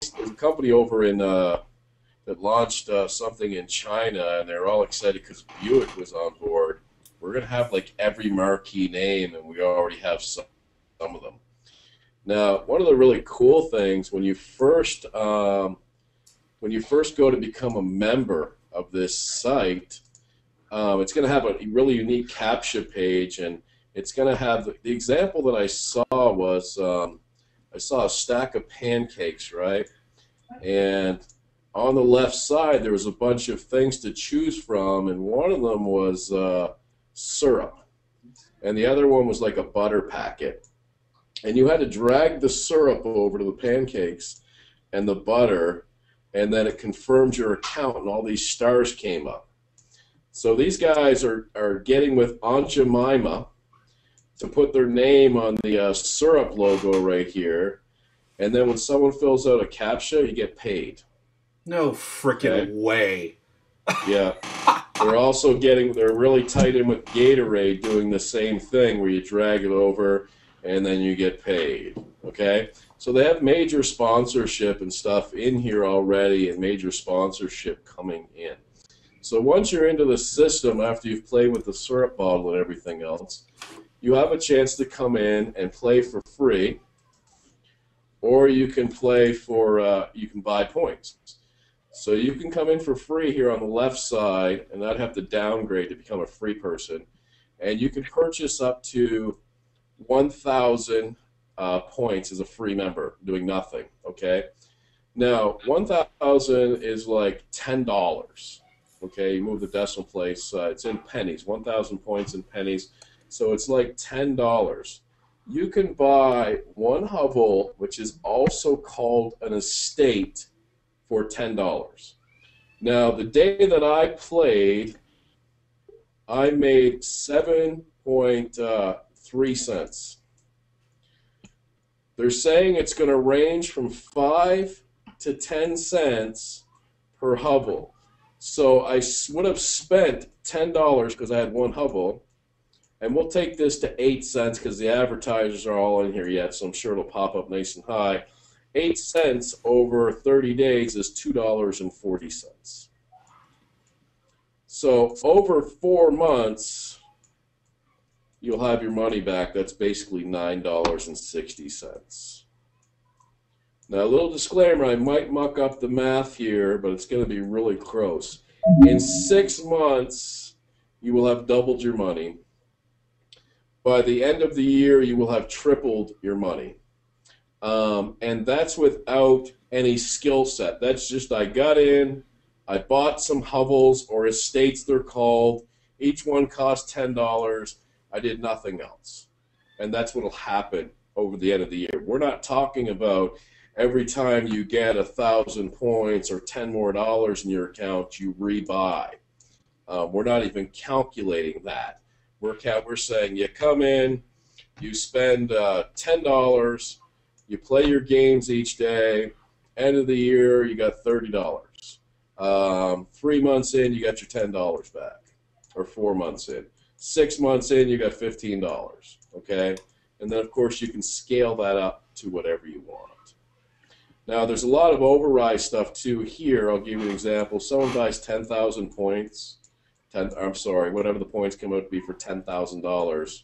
there's a company over in that launched something in China, and they're all excited because Buick was on board. We're going to have like every marquee name, and we already have some of them. Now, one of the really cool things when you first go to become a member of this site, it's going to have a really unique CAPTCHA page, and it's going to have the example that I saw was I saw a stack of pancakes, right? And on the left side, there was a bunch of things to choose from, and one of them was syrup, and the other one was like a butter packet. And you had to drag the syrup over to the pancakes and the butter, and then it confirmed your account, and all these stars came up. So these guys are getting with Aunt Jemima to put their name on the syrup logo right here, and then when someone fills out a CAPTCHA, you get paid. No freaking Okay? way. Yeah. They're really tight in with Gatorade doing the same thing where you drag it over and then you get paid. Okay? So they have major sponsorship and stuff in here already, and major sponsorship coming in. So once you're into the system, after you've played with the syrup bottle and everything else, you have a chance to come in and play for free, or you can play for, you can buy points. So you can come in for free here on the left side and not have to downgrade to become a free person. And you can purchase up to 1,000 points as a free member, doing nothing, okay? Now, 1,000 is like $10, okay? You move the decimal place. It's in pennies, 1,000 points in pennies. So it's like $10. You can buy one hovel, which is also called an estate, for $10. Now, the day that I played, I made 7.3 cents. They're saying it's going to range from 5 to 10 cents per hovel. So I would have spent $10 because I had one hovel, and we'll take this to 8 cents because the advertisers are all in here yet, so I'm sure it'll pop up nice and high. 8 cents over 30 days is $2.40. So over 4 months, you'll have your money back. That's basically $9.60. Now, a little disclaimer, I might muck up the math here, but it's going to be really close. In 6 months, you will have doubled your money. By the end of the year, you will have tripled your money. And that's without any skill set. That's just I got in, I bought some hovels, or estates they're called. Each one cost $10. I did nothing else. And that's what will happen over the end of the year. We're not talking about every time you get 1,000 points or $10 more in your account, you rebuy. We're not even calculating that. We're saying you come in, you spend $10, you play your games each day. End of the year, you got $30. 3 months in, you got your $10 back, or 4 months in. 6 months in, you got $15. Okay, and then of course you can scale that up to whatever you want. Now there's a lot of override stuff too here. I'll give you an example. Someone buys 10,000 points. Whatever the points come out to be for $10,000.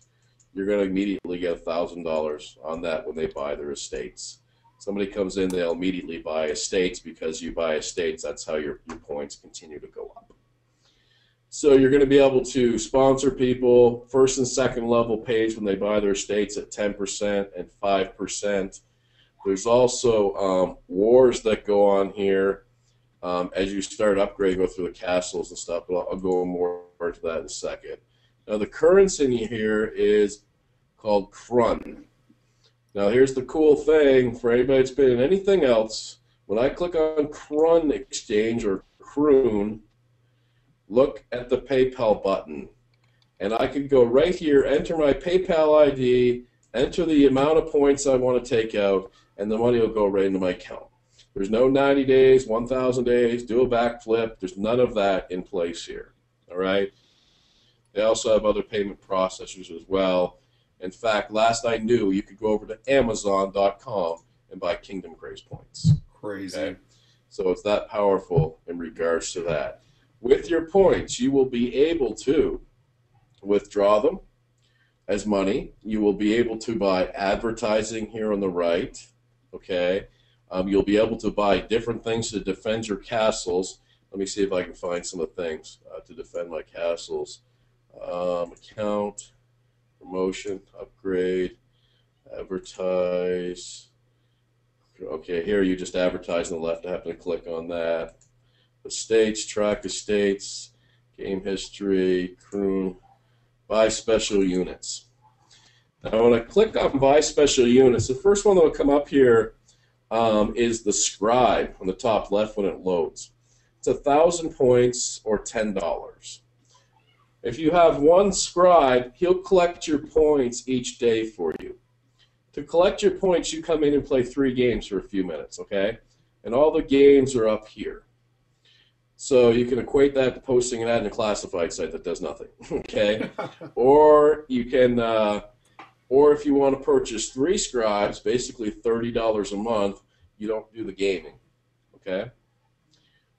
You're going to immediately get $1,000 on that when they buy their estates. Somebody comes in, they'll immediately buy estates because you buy estates. That's how your points continue to go up. So you're going to be able to sponsor people first and second level page when they buy their estates at 10% and 5%. There's also wars that go on here as you start upgrading, go through the castles and stuff. But I'll go more into that in a second. Now the currency here is called Krun. Now here's the cool thing for anybody that's been in anything else. When I click on Krun Exchange or Kroon, look at the PayPal button. And I can go right here, enter my PayPal ID, enter the amount of points I want to take out, and the money will go right into my account. There's no 90 days, 1,000 days, do a backflip. There's none of that in place here. All right? They also have other payment processors as well. In fact, last I knew, you could go over to Amazon.com and buy Kingdom Grace points. Crazy. Okay, so it's that powerful in regards to that. With your points, you will be able to withdraw them as money. You will be able to buy advertising here on the right. Okay, you'll be able to buy different things to defend your castles. Let me see if I can find some of the things to defend my castles. Account, promotion, upgrade, advertise. Okay, here you just advertise on the left. I happen to click on that. Estates, track estates, game history, crew, buy special units. Now, when I click on buy special units, the first one that will come up here is the scribe on the top left when it loads. It's 1,000 points or $10. If you have one scribe, he'll collect your points each day for you. To collect your points, you come in and play 3 games for a few minutes, okay? And all the games are up here. So you can equate that to posting an ad in a classified site that does nothing, okay? Or you can, or if you want to purchase 3 scribes, basically $30 a month, you don't do the gaming, okay?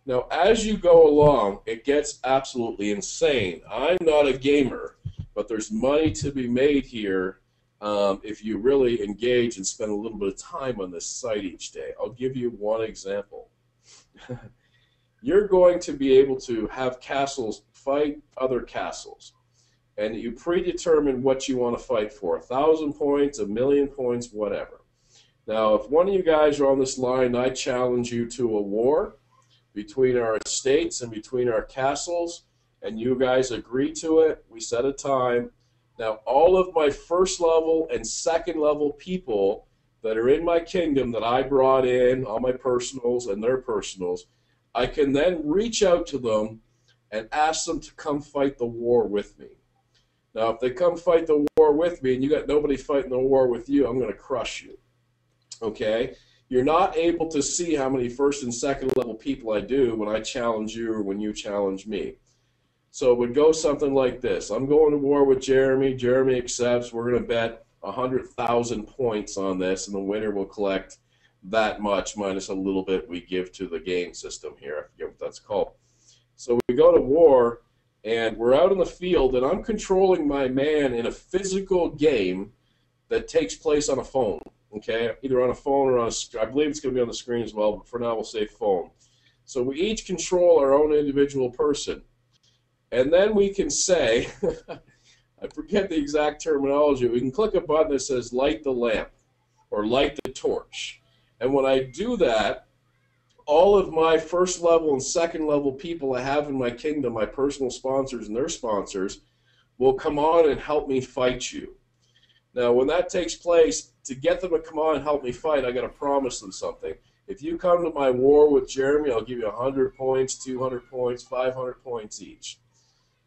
Now, as you go along, it gets absolutely insane. I'm not a gamer, but there's money to be made here if you really engage and spend a little bit of time on this site each day. I'll give you one example. You're going to be able to have castles fight other castles, and you predetermine what you want to fight for, 1,000 points, 1,000,000 points, whatever. Now, if one of you guys are on this line, I challenge you to a war between our estates and between our castles, and you guys agree to it, we set a time. Now, all of my first level and second level people that are in my kingdom that I brought in, all my personals and their personals, I can then reach out to them and ask them to come fight the war with me. Now, if they come fight the war with me and you got nobody fighting the war with you, I'm going to crush you. Okay? You're not able to see how many first and second level people I do when I challenge you or when you challenge me. So it would go something like this. I'm going to war with Jeremy. Jeremy accepts. We're going to bet 100,000 points on this, and the winner will collect that much minus a little bit we give to the game system here. I forget what that's called. So we go to war, and we're out in the field, and I'm controlling my man in a physical game that takes place on a phone. Okay, either on a phone or on a, I believe it's going to be on the screen as well, but for now we'll say phone. So we each control our own individual person. And then we can say, I forget the exact terminology, we can click a button that says light the lamp or light the torch. And when I do that, all of my first level and second level people I have in my kingdom, my personal sponsors and their sponsors, will come on and help me fight you. Now, when that takes place, to get them to come on and help me fight, I got to promise them something. If you come to my war with Jeremy, I'll give you 100 points, 200 points, 500 points each.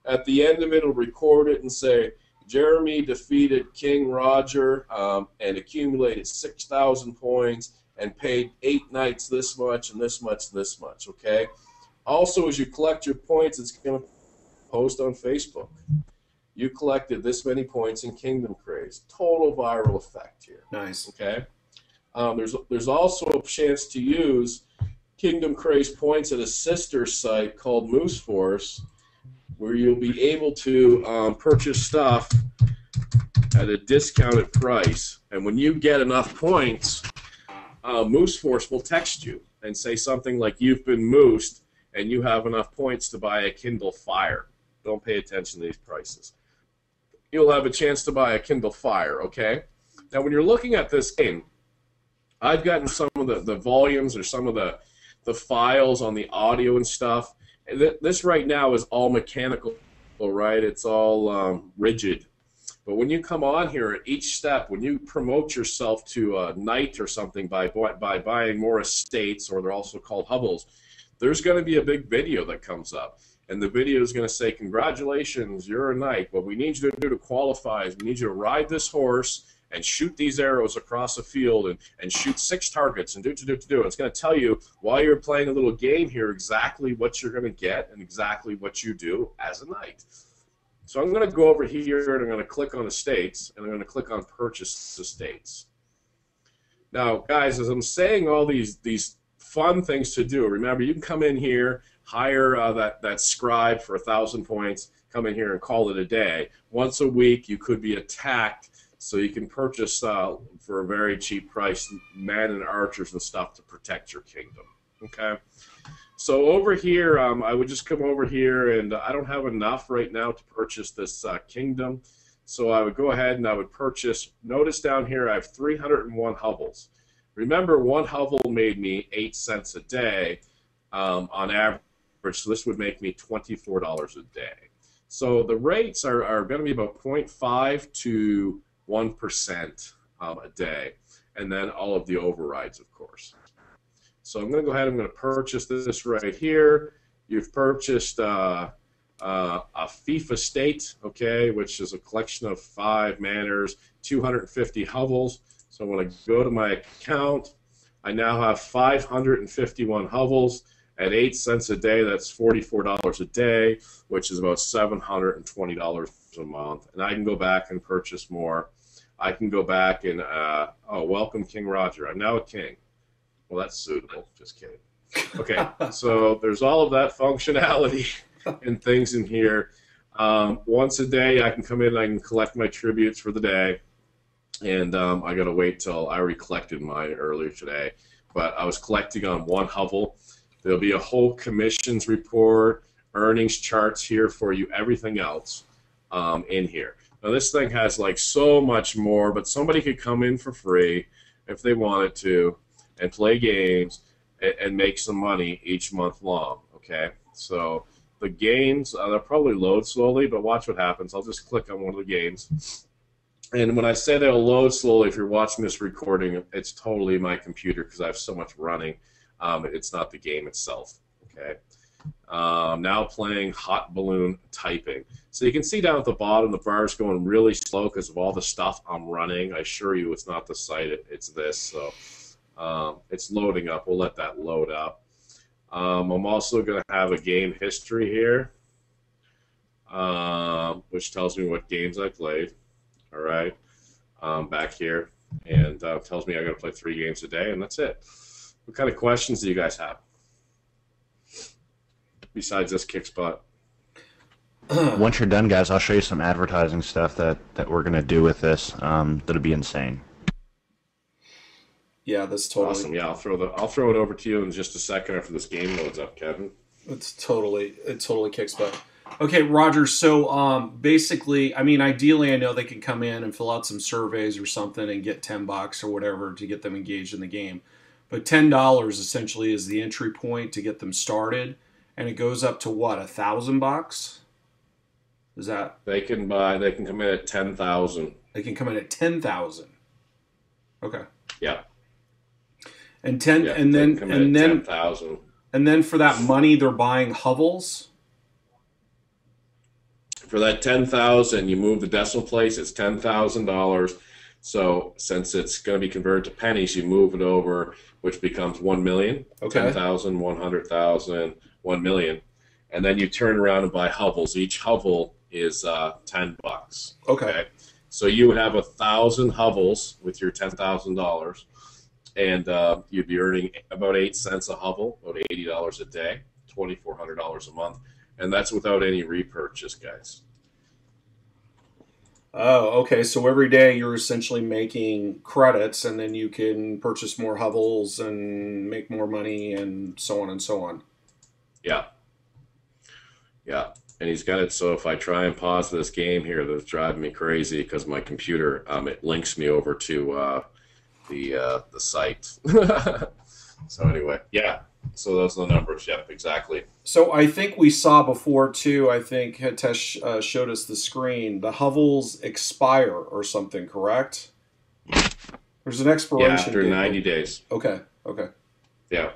At the end of it, it'll record it and say, Jeremy defeated King Roger and accumulated 6,000 points and paid 8 knights this much and this much and this much, okay? Also, as you collect your points, it's going to post on Facebook. You collected this many points in Kingdom Craze. Total viral effect here. Nice. Okay? There's also a chance to use Kingdom Craze points at a sister site called Moose Force, where you'll be able to purchase stuff at a discounted price. And when you get enough points, Moose Force will text you and say something like, you've been moosed and you have enough points to buy a Kindle Fire. Don't pay attention to these prices. You'll have a chance to buy a Kindle Fire, okay? Now, when you're looking at this game, I've gotten some of the volumes or some of the files on the audio and stuff. This right now is all mechanical, right? It's all rigid. But when you come on here at each step, when you promote yourself to a knight or something by buying more estates, or they're also called hovels, there's going to be a big video that comes up. And the video is going to say, congratulations, you're a knight. What we need you to do to qualify is we need you to ride this horse and shoot these arrows across the field and shoot 6 targets and do. It's going to tell you while you're playing a little game here exactly what you're going to get and exactly what you do as a knight. So I'm going to go over here and I'm going to click on estates and I'm going to click on purchase estates. Now, guys, as I'm saying all these fun things to do. Remember, you can come in here, hire that scribe for 1,000 points, come in here and call it a day. Once a week, you could be attacked, so you can purchase for a very cheap price men and archers and stuff to protect your kingdom. Okay. So over here, I would just come over here, and I don't have enough right now to purchase this kingdom. So I would go ahead and I would purchase. Notice down here I have 301 hovels. Remember, one hovel made me 8 cents a day on average, so this would make me $24 a day. So the rates are going to be about 0.5 to 1% a day, and then all of the overrides, of course. So I'm going to go ahead and I'm going to purchase this right here. You've purchased a FIFA State, okay, which is a collection of 5 manors, 250 hovels. So when I go to my account, I now have 551 hovels. At 8 cents a day, that's $44 a day, which is about $720 a month. And I can go back and purchase more. I can go back and, welcome King Roger. I'm now a king. Well, that's suitable. Just kidding. Okay, so there's all of that functionality and things in here. Once a day, I can come in and I can collect my tributes for the day. And I got to wait till I already collected mine earlier today. But I was collecting on one hovel. There'll be a whole commissions report, earnings charts here for you, everything else in here. Now, this thing has like so much more, but somebody could come in for free if they wanted to and play games and make some money each month long, okay? So the games, they'll probably load slowly, but watch what happens. I'll just click on one of the games. And when I say they'll load slowly, if you're watching this recording, it's totally my computer because I have so much running. It's not the game itself, okay? Now playing hot balloon typing. So you can see down at the bottom, the bar is going really slow because of all the stuff I'm running. I assure you it's not the site, it's this. So it's loading up. We'll let that load up. I'm also going to have a game history here, which tells me what games I played. All right, back here, and tells me I got to play 3 games a day, and that's it. What kind of questions do you guys have besides this kick spot? Once you're done, guys, I'll show you some advertising stuff that we're going to do with this. That'll be insane. Yeah, that's totally awesome. Yeah, I'll throw it over to you in just a second after this game loads up, Kevin. it totally kicks butt. Okay, Roger. So basically, I mean, ideally, I know they can come in and fill out some surveys or something and get $10 or whatever to get them engaged in the game. But $10 essentially is the entry point to get them started, and it goes up to what, $1,000? Is that they can come in at 10,000. They can come in at 10,000. Okay. Yeah. And yeah, and then 10,000. And then for that money, they're buying hovels. For that 10,000, you move the decimal place. It's $10,000. So since it's going to be converted to pennies, you move it over, which becomes 1 million. Okay. 10,000, 100,000, 1 million, and then you turn around and buy hovels. Each hovel is $10. Okay. So you would have 1,000 hovels with your $10,000, and you'd be earning about 8 cents a hovel, about $80 a day, $2,400 a month, and that's without any repurchase, guys. Oh, okay. So every day you're essentially making credits, and then you can purchase more hovels and make more money, and so on and so on. Yeah. Yeah. And he's got it so if I try and pause this game here, that's driving me crazy because my computer, it links me over to the site. So anyway, yeah. So those are the numbers. Yep, exactly. So I think we saw before too. I think Hitesh showed us the screen. The hovels expire or something, correct? There's an expiration. Yeah, after date. 90 days. Okay. Okay. Yeah.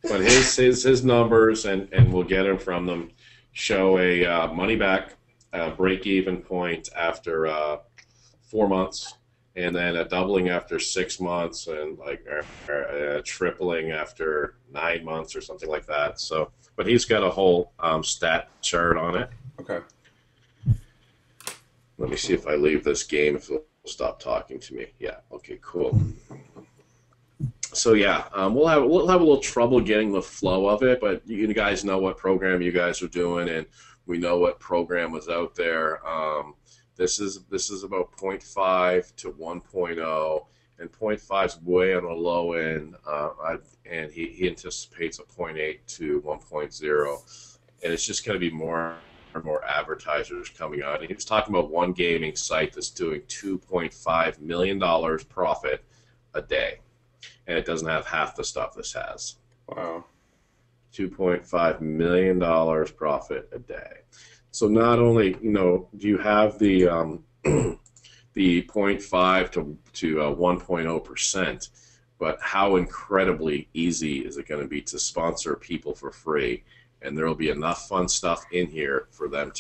But his numbers, and we'll get them from them, show a money back break-even point after 4 months, and then a doubling after 6 months, and like a tripling after 9 months or something like that. So, but he's got a whole stat chart on it. Okay. Let me see if I leave this game if it'll stop talking to me. Yeah. Okay. Cool. So yeah, we'll have a little trouble getting the flow of it, but you guys know what program you guys are doing, and we know what program was out there. This is about point 0.5 to 1.0, and point 0.5 is way on the low end, and he anticipates a point 0.8 to 1.0, and it's just going to be more and more advertisers coming on. And he was talking about one gaming site that's doing $2.5 million profit a day, and it doesn't have half the stuff this has. Wow. $2.5 million profit a day. So not only, do you have the the 0.5 to 1.0%, but how incredibly easy is it going to be to sponsor people for free? And there will be enough fun stuff in here for them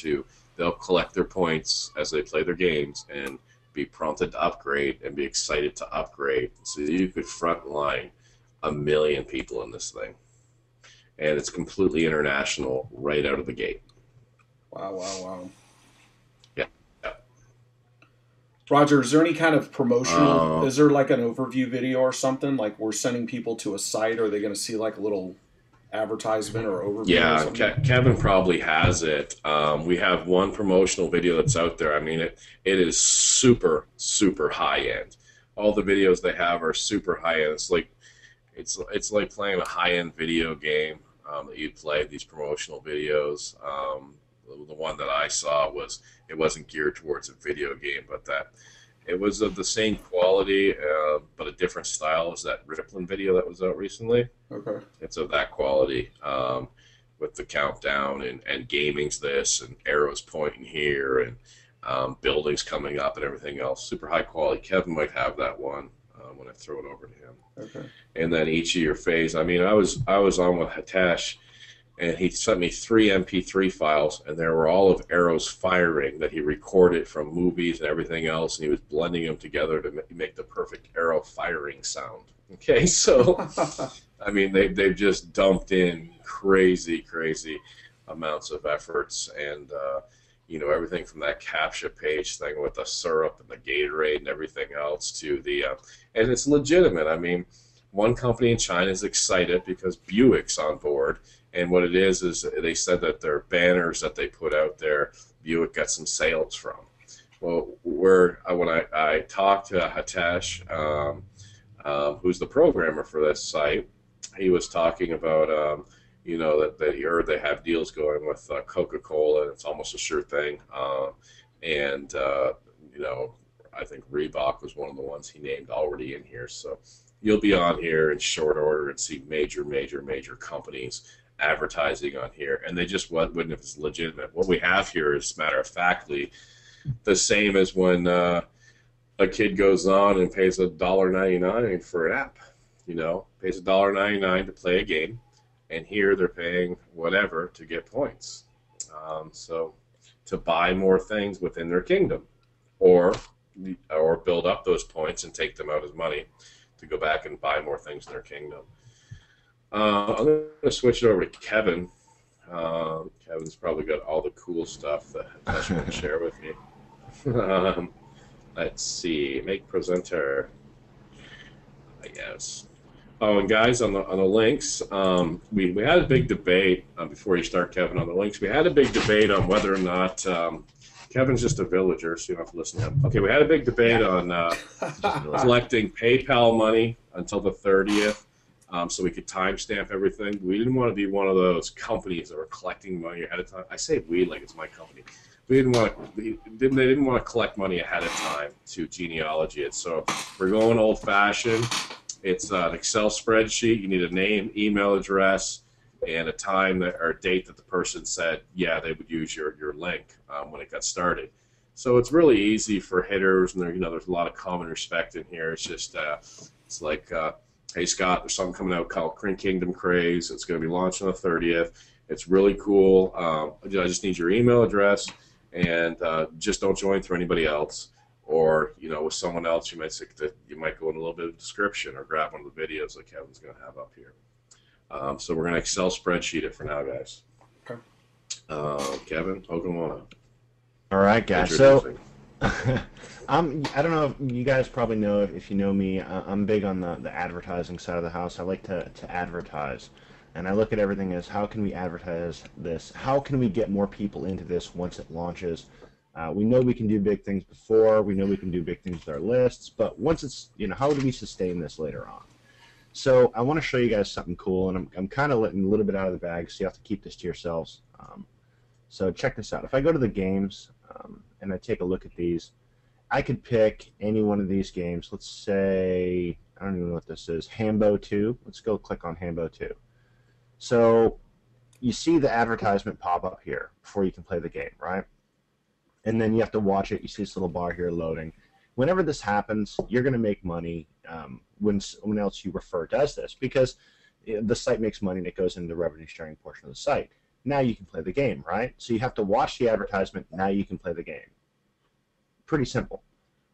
they'll collect their points as they play their games and be prompted to upgrade and be excited to upgrade. So you could frontline 1 million people in this thing. And it's completely international right out of the gate. Wow. Yeah. Roger, is there any kind of promotional, is there like an overview video or something? Like we're sending people to a site, or are they going to see like a little advertisement or overview? Yeah, Kevin probably has it. We have one promotional video that's out there. I mean, it is super, super high end. All the videos they have are super high end. It's like playing a high end video game that you'd play. These promotional videos. The one that I saw it wasn't geared towards a video game, but that it was of the same quality, but a different style as that Rippling video that was out recently. Okay. It's of that quality, with the countdown and gaming's this and arrows pointing here and buildings coming up and everything else. Super high quality. Kevin might have that one when I throw it over to him. Okay. And then each of your phase. I mean, I was on with Hitesh, and he sent me 3 MP3 files, and there were all of arrows firing that he recorded from movies and everything else, and he was blending them together to make the perfect arrow firing sound. Okay, so, I mean, they've just dumped in crazy amounts of efforts, and, everything from that CAPTCHA page thing with the syrup and the Gatorade and everything else to and it's legitimate. I mean, one company in China is excited because Buick's on board. And what it is they said that their banners that they put out there, Buick got some sales from. Well, when I talked to Hitesh, who's the programmer for this site, he was talking about, that he heard they have deals going with Coca-Cola, and it's almost a sure thing. I think Reebok was one of the ones he named already in here. So you'll be on here in short order and see major companies advertising on here, and they just wouldn't if it's legitimate. What we have here is matter of factly the same as when a kid goes on and pays $1.99 for an app, pays $1.99 to play a game, and here they're paying whatever to get points. So to buy more things within their kingdom, or build up those points and take them out as money to go back and buy more things in their kingdom. I'm going to switch it over to Kevin. Kevin's probably got all the cool stuff that Hitesh can share with me. Let's see. Make presenter. I guess. Oh, and guys, on the links, we had a big debate before you start, Kevin, on the links. We had a big debate on whether or not Kevin's just a villager, so you don't have to listen to him. Okay, we had a big debate on collecting PayPal money until the 30th. So we could timestamp everything. We didn't want to be one of those companies that were collecting money ahead of time. I say we like it's my company. They didn't want to collect money ahead of time to genealogy it. So we're going old-fashioned. It's an Excel spreadsheet. You need a name, email address, and a time or date that the person said, yeah, they would use your link when it got started. So it's really easy for hitters, and there's a lot of common respect in here. It's just it's like. Hey, Scott, there's something coming out called Kingdom Craze. It's going to be launched on the 30th. It's really cool. I just need your email address, and just don't join through anybody else. Or, with someone else, you might go in a little bit of description or grab one of the videos that Kevin's going to have up here. So we're going to Excel spreadsheet it for now, guys. Okay. Kevin, Oklahoma. All right, guys. So I don't know if you guys probably know if you know me. I'm big on the advertising side of the house. I like to advertise, and I look at everything as how can we advertise this? How can we get more people into this once it launches? We know we can do big things before. We know we can do big things with our lists, but once it's how do we sustain this later on? So I want to show you guys something cool, and I'm kind of letting a little bit out of the bag, so you have to keep this to yourselves. So check this out. If I go to the games and I take a look at these. I could pick any one of these games. Let's say, I don't even know what this is, Hambo 2. Let's go click on Hambo 2. So you see the advertisement pop up here before you can play the game, right? And then you have to watch it. You see this little bar here loading. Whenever this happens, you're going to make money when someone else you refer does this because the site makes money and it goes into the revenue sharing portion of the site. Now you can play the game, right? So you have to watch the advertisement. Now you can play the game. Pretty simple.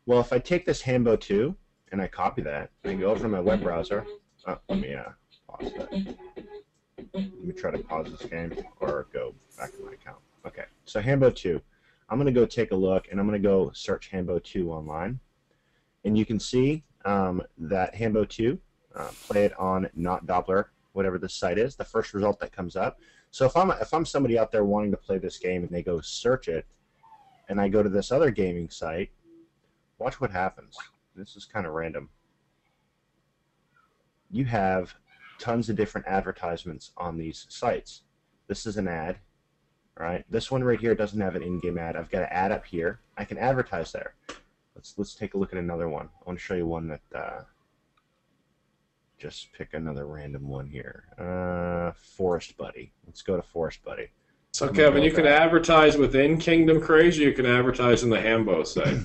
Well, if I take this Hambo 2 and I copy that and go over to my web browser, let me pause that. Let me try to pause this game or go back to my account. Okay, so Hambo 2. I'm going to go take a look and I'm going to go search Hambo 2 online. And you can see that Hambo 2, play it on not Doppler, whatever this site is, the first result that comes up. So if I'm somebody out there wanting to play this game and they go search it, and I go to this other gaming site, watch what happens. This is kind of random. You have tons of different advertisements on these sites. This is an ad, right? This one right here doesn't have an in-game ad. I've got an ad up here. I can advertise there. Let's take a look at another one. I want to show you one that just pick another random one here. Forest Buddy. Let's go to Forest Buddy. So, Kevin, you can advertise within Kingdom Craze, or you can advertise in the Hambo site,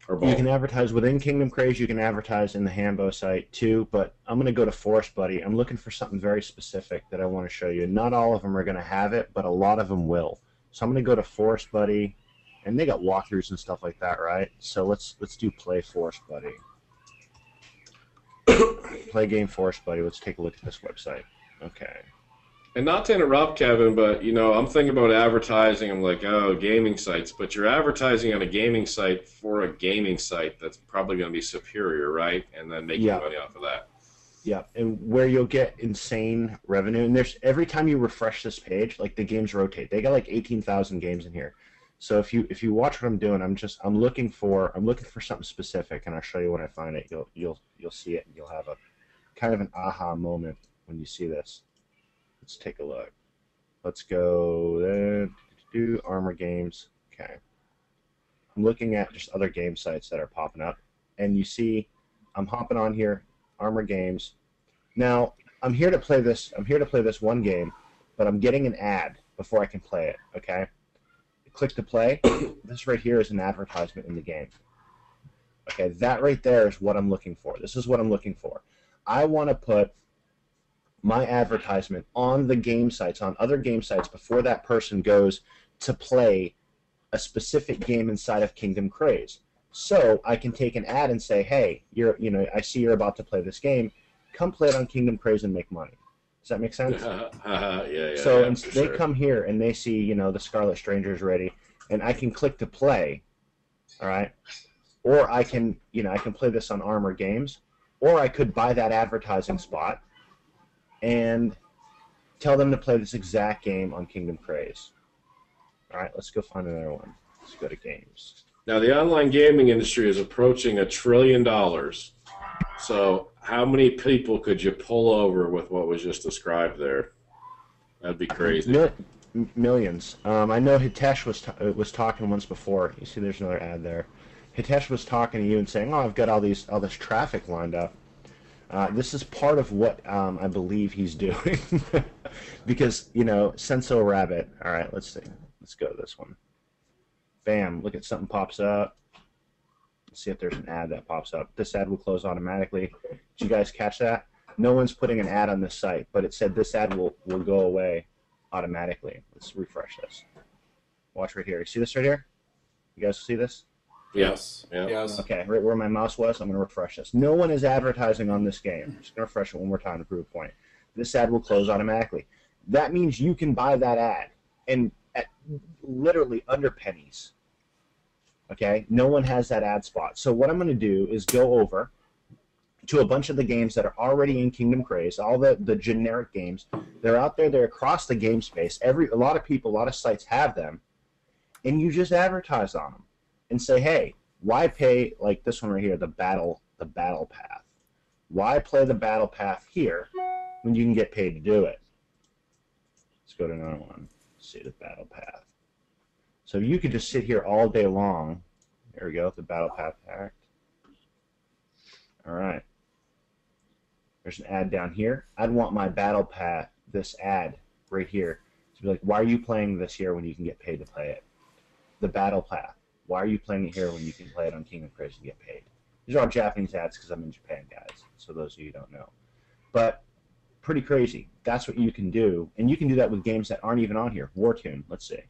or both. You can advertise within Kingdom Craze. You can advertise in the Hambo site too. But I'm going to go to Forest Buddy. I'm looking for something very specific that I want to show you. Not all of them are going to have it, but a lot of them will. So I'm going to go to Forest Buddy, and they got walkthroughs and stuff like that, right? So let's do Play Forest Buddy. Play game Forest Buddy. Let's take a look at this website. Okay. And not to interrupt, Kevin, but I'm thinking about advertising. I'm like, oh, gaming sites, but you're advertising on a gaming site for a gaming site that's probably going to be superior, right? And then making money off of that. Yeah, and where you'll get insane revenue. And there's every time you refresh this page, like the games rotate. They got like 18,000 games in here. So if you watch what I'm doing, I'm looking for something specific, and I'll show you when I find it. You'll see it, and you'll have a kind of an aha moment when you see this. Let's take a look. Let's go do Armor Games. Okay. I'm looking at just other game sites that are popping up, and you see I'm hopping on here, Armor Games. Now I'm here to play this. I'm here to play this one game, but I'm getting an ad before I can play it. Okay. Click to play. This right here is an advertisement in the game. Okay, that right there is what I'm looking for. This is what I'm looking for. I want to put my advertisement on the game sites, on other game sites, before that person goes to play a specific game inside of Kingdom Craze. So I can take an ad and say, hey, I see you're about to play this game. Come play it on Kingdom Craze and make money. Does that make sense? Yeah. So they come here and they see, the Scarlet Stranger is ready, and I can click to play, all right? Or I can play this on Armor Games, or I could buy that advertising spot and tell them to play this exact game on Kingdom Craze. All right, let's go find another one. Let's go to games. Now, the online gaming industry is approaching $1 trillion. So how many people could you pull over with what was just described there? That'd be crazy. Millions. I know Hitesh was talking once before. You see there's another ad there. Hitesh was talking to you and saying, oh, I've got all this traffic lined up. This is part of what I believe he's doing. Because, Senso Rabbit. All right, let's see. Let's go to this one. Bam, look at something pops up. Let's see if there's an ad that pops up. This ad will close automatically. Did you guys catch that? No one's putting an ad on this site, but it said this ad will go away automatically. Let's refresh this. Watch right here. You see this right here? You guys see this? Yes. Yeah. Yes. Okay, right where my mouse was, I'm going to refresh this. No one is advertising on this game. I'm just going to refresh it one more time to prove a point. This ad will close automatically. That means you can buy that ad and at literally under pennies. Okay, no one has that ad spot. So what I'm going to do is go over to a bunch of the games that are already in Kingdom Craze, all the generic games. They're out there. They're across the game space. A lot of people, a lot of sites have them, and you just advertise on them and say, hey, why pay like this one right here, the battle path? Why play the battle path here when you can get paid to do it? Let's go to another one. Let's see the battle path. So you could just sit here all day long. There we go, the battle path act. All right. There's an ad down here. I'd want my battle path, this ad right here, to be like, why are you playing this here when you can get paid to play it? The battle path. Why are you playing it here when you can play it on Kingdom Craze and get paid? These are all Japanese ads because I'm in Japan, guys. So those of you who don't know. But pretty crazy. That's what you can do. And you can do that with games that aren't even on here. Wartune, let's see.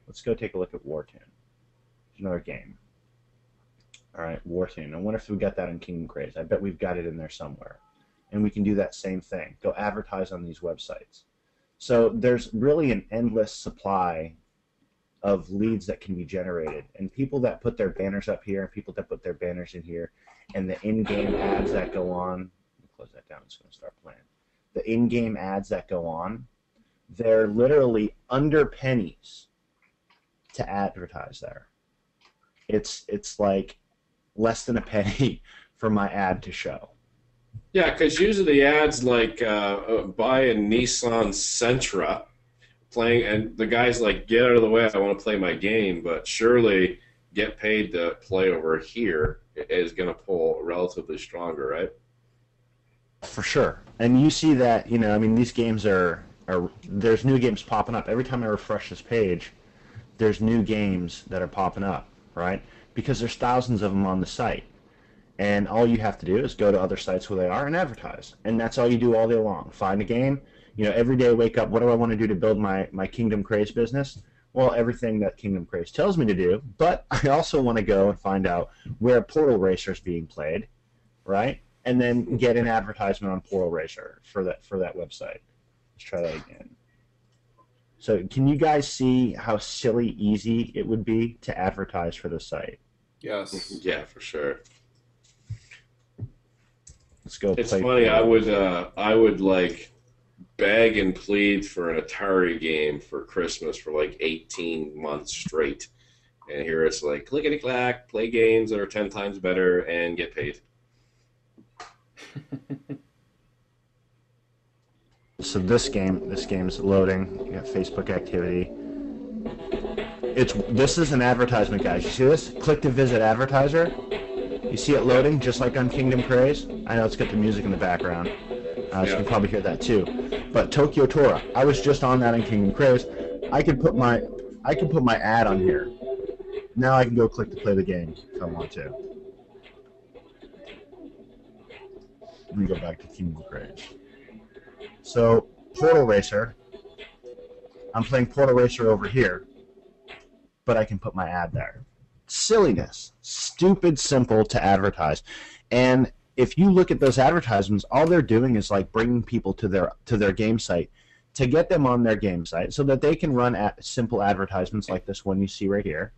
Let's go take a look at Wartune. There's another game. All right, Wartune. I wonder if we got that in Kingdom Craze. I bet we've got it in there somewhere. And we can do that same thing. Go advertise on these websites. So there's really an endless supply of leads that can be generated. And people that put their banners up here, and people that put their banners in here, and the in-game ads that go on. Let me close that down. It's going to start playing. The in-game ads that go on, they're literally under pennies to advertise there. It's like less than a penny for my ad to show. Yeah, because usually the ads like buy a Nissan Sentra, playing, and the guy's like, get out of the way, I want to play my game, but surely get paid to play over here is going to pull relatively stronger, right? For sure. And you see that, you know, I mean, these games are there's new games popping up. Every time I refresh this page, there's new games that are popping up, right? Because there's thousands of them on the site. And all you have to do is go to other sites where they are and advertise. And that's all you do all day long. Find a game. You know, every day I wake up, what do I want to do to build my Kingdom Craze business? Well, everything that Kingdom Craze tells me to do, but I also want to go and find out where Portal Racer is being played, right? And then get an advertisement on Portal Racer for that website. Let's try that again. So can you guys see how silly easy it would be to advertise for the site? Yes. Yeah, for sure. Let's go. It's play funny. I would like beg and plead for an Atari game for Christmas for like 18 months straight, and here it's like clickety clack, play games that are 10 times better and get paid. So this game's loading. You got Facebook activity. This is an advertisement, guys. You see this? Click to visit advertiser. You see it loading just like on Kingdom Craze. I know it's got the music in the background. So you can probably hear that too. But Tokyo Tora, I was just on that in Kingdom Craze. I could put my ad on here. Now I can go click to play the game if I want to. Let me go back to Kingdom Craze. So Portal Racer, I'm playing Portal Racer over here, but I can put my ad there. Silliness, stupid simple to advertise. And if you look at those advertisements, all they're doing is like bringing people to their game site to get them on their game site so that they can run simple advertisements like this one you see right here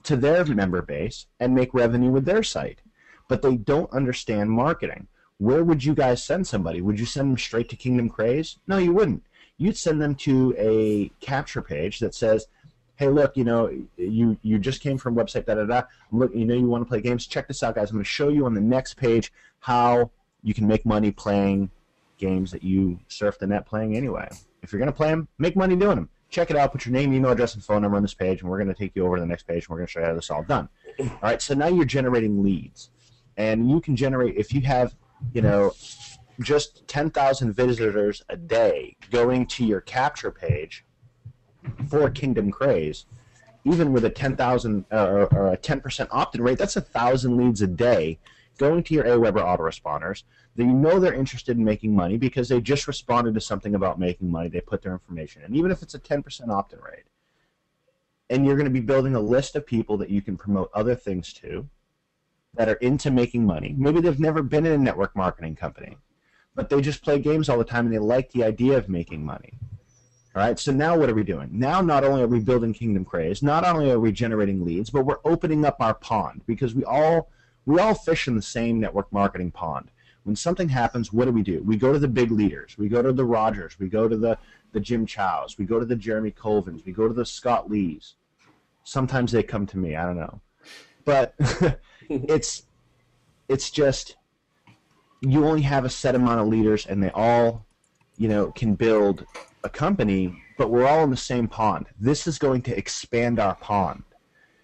to their member base and make revenue with their site. But they don't understand marketing. Where would you guys send somebody? Would you send them straight to Kingdom Craze? No, you wouldn't. You'd send them to a capture page that says, hey, look, you know, you just came from website da-da-da. Look, you know you want to play games? Check this out, guys. I'm going to show you on the next page how you can make money playing games that you surf the net playing anyway. If you're going to play them, make money doing them. Check it out. Put your name, email address, and phone number on this page, and we're going to take you over to the next page, and we're going to show you how this is all done. All right, so now you're generating leads. And you can generate, if you have, you know, just 10,000 visitors a day going to your capture page for Kingdom Craze, even with a 10,000 or a 10% opt-in rate, that's 1,000 leads a day going to your Aweber autoresponders. They know they're interested in making money because they just responded to something about making money. They put their information in, even if it's a 10% opt-in rate. And you're going to be building a list of people that you can promote other things to that are into making money. Maybe they've never been in a network marketing company, but they just play games all the time and they like the idea of making money. All right, so now what are we doing? Now not only are we building Kingdom Craze, not only are we generating leads, but we're opening up our pond because we all fish in the same network marketing pond. When something happens, what do? We go to the big leaders. We go to the Rogers. We go to the Jim Chows. We go to the Jeremy Colvins. We go to the Scott Lees. Sometimes they come to me. I don't know. But it's just you only have a set amount of leaders, and they all, can build a company, but we're all in the same pond. This is going to expand our pond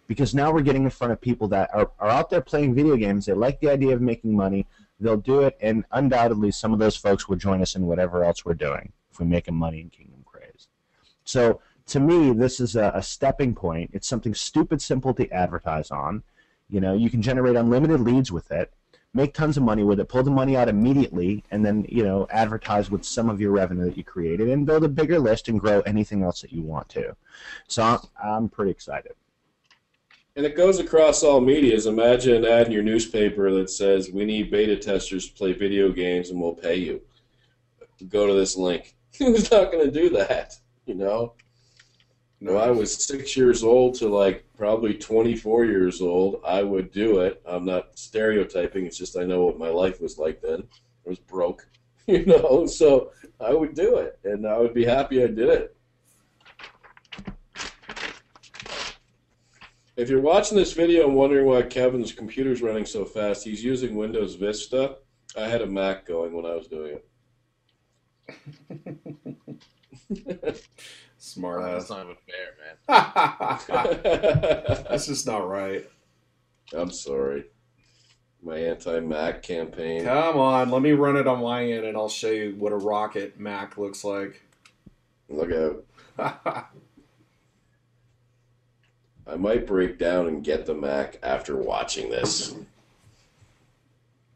because now we're getting in front of people that are out there playing video games. They like the idea of making money. They'll do it, and undoubtedly some of those folks will join us in whatever else we're doing if we're making money in Kingdom Craze. So to me, this is a stepping point. It's something stupid simple to advertise on. You can generate unlimited leads with it, make tons of money with it, pull the money out immediately, and then advertise with some of your revenue that you created, and build a bigger list and grow anything else that you want to. So I'm pretty excited. And it goes across all medias. Imagine an ad in your newspaper that says, "We need beta testers to play video games, and we'll pay you. Go to this link." Who's not going to do that? When I was 6 years old to probably 24 years old, I would do it. I'm not stereotyping. It's just I know what my life was like then. I was broke, so I would do it, and I would be happy I did it. If you're watching this video and wondering why Kevin's computer's running so fast, he's using Windows Vista. I had a Mac going when I was doing it. Smart ass. That's not even fair, man. That's just not right. I'm sorry. My anti-Mac campaign. Come on, let me run it on my end, and I'll show you what a rocket Mac looks like. Look out. I might break down and get the Mac after watching this.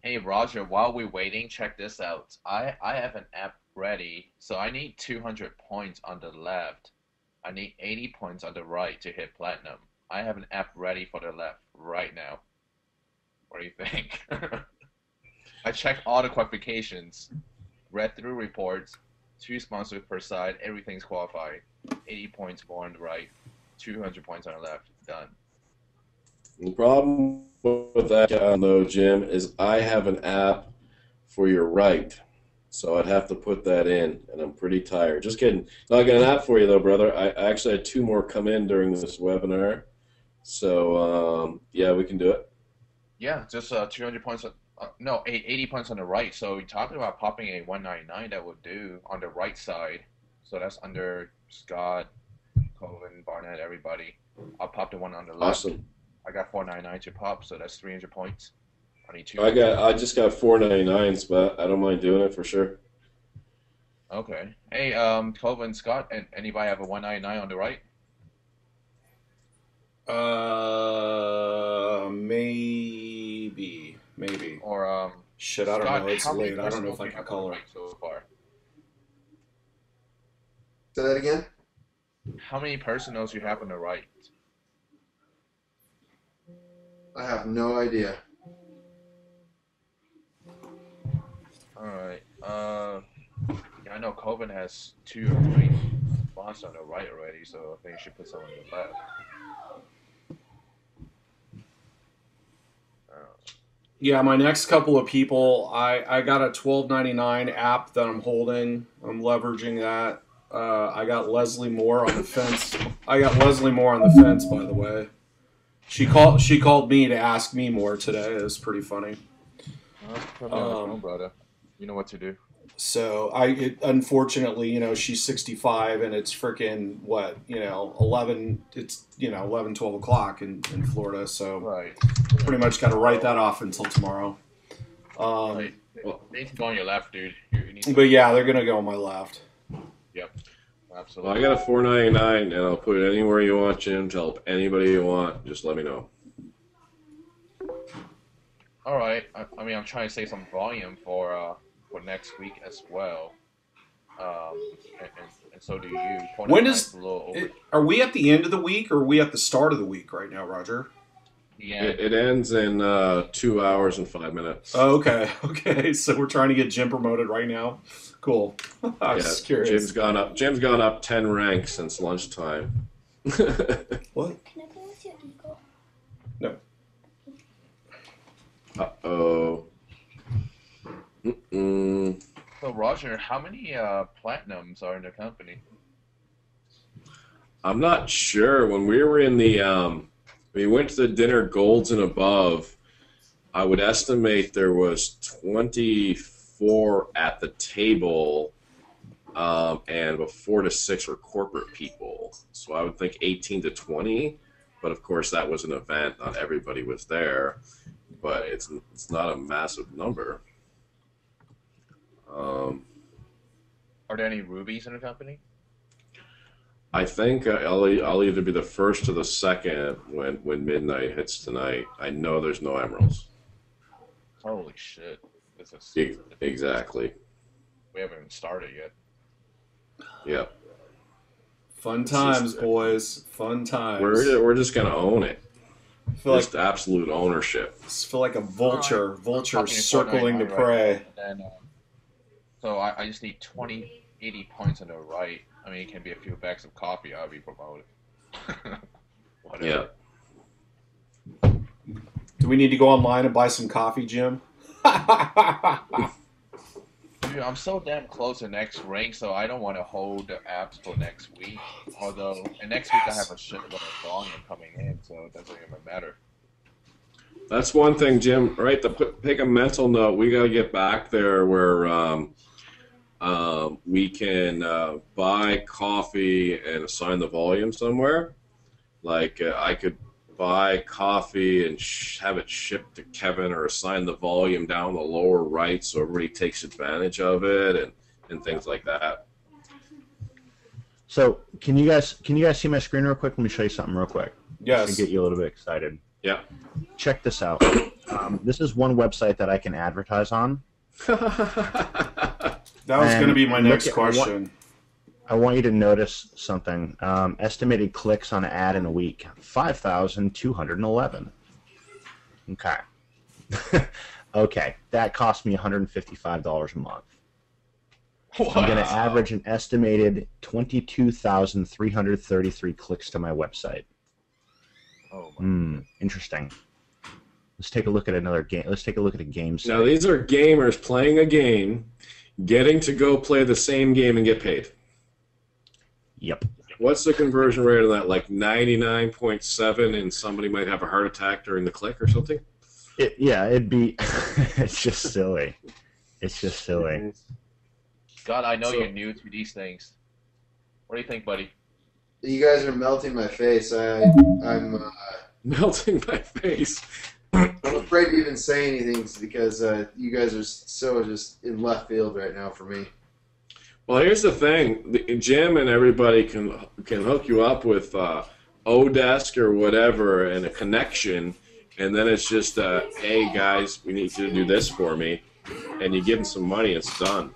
Hey, Roger, while we're waiting, check this out. I have an app ready, so I need 200 points on the left. I need 80 points on the right to hit platinum. I have an app ready for the left right now. What do you think? I checked all the qualifications, read through reports, 2 sponsors per side, everything's qualified. 80 points more on the right, 200 points on the left, done. The problem with that, though, Jim, is I have an app for your right. So I'd have to put that in, and I'm pretty tired. Just kidding. Not got an app for you, though, brother. I actually had 2 more come in during this webinar. So, yeah, we can do it. Yeah, just 200 points. No, 80 points on the right. So you're talking about popping a 199 that would do on the right side. So that's under Scott, Colvin, Barnett, everybody. I'll pop the one on the left. Awesome. I got 499 to pop, so that's 300 points. I need 2. I just got 499s, but I don't mind doing it for sure. Okay. Hey, Colvin, Scott, and anybody have a 199 on the right? Maybe. Or shit, I don't Scott, know. It's how many late. I don't know if I personals can you call have her. so far? Say that again? How many personals you have on the right? I have no idea. Alright. Yeah, I know Colvin has 2 or 3 spots on the right already, so I think you should put some on the left. Yeah, my next couple of people, I got a $12.99 app that I'm holding. I'm leveraging that. I got Leslie Moore on the fence. By the way. She called me to ask me more today. It was pretty funny. Put me on the phone, brother. You know what to do. So unfortunately, she's 65 and it's freaking 11. It's 11, 12 o'clock in Florida. So Right. pretty much got to write that off until tomorrow. Right. They need to go on your left, dude. You need to... But yeah, they're gonna go on my left. Yep. Well, Absolutely. I got a 499, and I'll put it anywhere you want, Jim, to help anybody you want. Just let me know. All right. I mean, I'm trying to save some volume for next week as well. And so do you. When is a little over. are we at the end of the week or are we at the start of the week right now, Roger? Yeah. It ends in 2 hours and 5 minutes. Oh, okay, okay. So we're trying to get Jim promoted right now. Cool. I was Yeah, just curious. Jim's gone up 10 ranks since lunchtime. What? Can I play with your eagle? No. Uh-oh. Mm-mm. So Roger, how many platinums are in the company? I'm not sure. When we were in we went to the dinner golds and above, I would estimate there was 24 at the table, and about 4 to 6 were corporate people. So I would think 18 to 20, but of course that was an event. Not everybody was there, but it's not a massive number. Are there any rubies in the company? I think I'll either be the first or the second when midnight hits tonight. I know there's no emeralds. Holy shit! This is Exactly. we haven't even started yet. Yep. Fun times, boys. Fun times. We're just gonna own it. I feel Just absolute ownership. like a vulture. Alright. Vulture I'm talking circling to Fortnite prey. right now, and then, so I just need 80 points on the right. I mean, it can be a few bags of coffee. I'll be promoted. Whatever. Yeah. Do we need to go online and buy some coffee, Jim? Dude, I'm so damn close to next rank, so I don't want to hold the apps for next week. Although, and next week I have a shitload of volume coming in, so it doesn't even matter. That's one thing, Jim. Right? Take a mental note. We gotta get back there where we can buy coffee and assign the volume somewhere. Like I could buy coffee and have it shipped to Kevin, or assign the volume down the lower right so everybody takes advantage of it, and things like that. So can you guys see my screen real quick? Let me show you something real quick. Yes. To get you a little bit excited. Yeah. Check this out. This is one website that I can advertise on. That was going to be my And next look at- question. I want you to notice something. Estimated clicks on an ad in a week, 5,211. Okay. Okay, that cost me $155 a month. I'm going to average an estimated 22,333 clicks to my website. Oh my. Interesting. Let's take a look at another game. Let's take a look at a game site. Now these are gamers playing a game, getting to go play the same game and get paid. Yep. What's the conversion rate on that? Like 99.7, and somebody might have a heart attack during the click or something? It'd be... It's just silly. It's just silly. God, I know So- you're new to these things. What do you think, buddy? You guys are melting my face. I'm Melting my face. I'm afraid to even say anything because you guys are so just in left field right now for me. Well, here's the thing. Jim and everybody can hook you up with Odesk or whatever and a connection, and then it's just, hey, guys, we need you to do this for me, and you give them some money, it's done.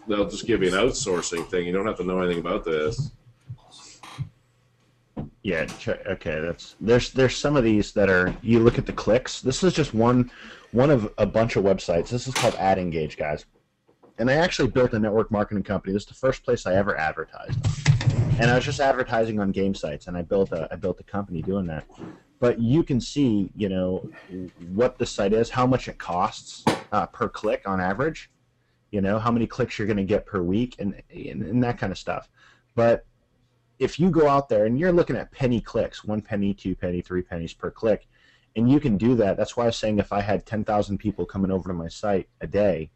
They'll just give you an outsourcing thing. You don't have to know anything about this. Yeah. Okay. There's some of these that are. You look at the clicks. This is just one of a bunch of websites. This is called Ad Engage, guys. And I actually built a network marketing company. This is the first place I ever advertised on. And I was just advertising on game sites, and I built a company doing that. But you can see, what the site is, how much it costs per click on average. How many clicks you're going to get per week, and that kind of stuff. But if you go out there and you're looking at penny clicks, 1 penny, 2 penny, 3 pennies per click, and you can do that. That's why I was saying if I had 10,000 people coming over to my site a day,